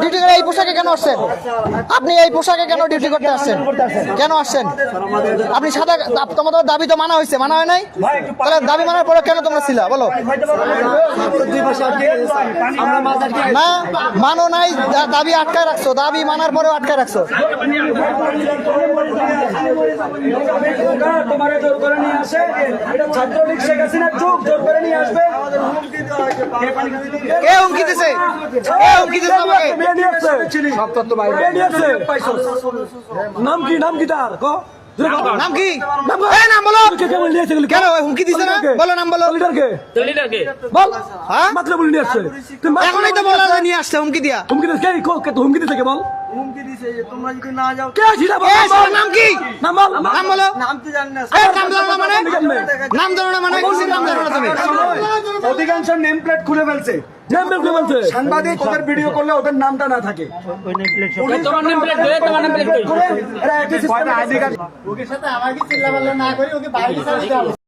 Duty করে এই পোশাকে কেন আসছেন? আপনি এই পোশাকে কেন ডিউটি করতে আসছেন? কেন আসছেন? আপনি সাদা, তোমাদের দাবি তো মানা হয়েছে, মানা হয় নাই? তাহলে দাবি মানার পরে কেন তোমরা ছিলা বলো? না মানো নাই, দাবি আটকায় রাখছো, দাবি মানার পরেও আটকায় রাখছো। কে হুমকি দিছে? কে হুমকি দিছে আমাকে? নাম কি? নাম কি তার? নাম কি? নাম বলো। কেন হুমকি দিছে না? বলো নাম বলো। বল। হ্যাঁ মাত্র বলে নিয়ে আসছে। এখনই তো বলা নিয়ে আসছে হুমকি দিয়া। হুমকি দিছে কে? হুমকি দিছে কে বল? হুমকি দিছে যে তোমরা যদি না যাও। কে ছিলা বল? নাম কি? নাম বল। নাম বলো। নাম তো জানি না। নাম জানো না মানে? নাম জানো না মানে? কিসের নাম জানো না তুমি? অধিকাংশ নেম প্লেট খুলে ফেলছে। নাম বল বলছে। সাংবাদিক ওদের ভিডিও করলে ওদের নামটা না থাকে। তোমার নেম প্লেট দে, তোমার নেম প্লেট দে। এরা একই সিস্টেমে আইডি কার্ড ওকে সাথে আমাকে চিল্লাপাল্লা না করে ওকে বাইরে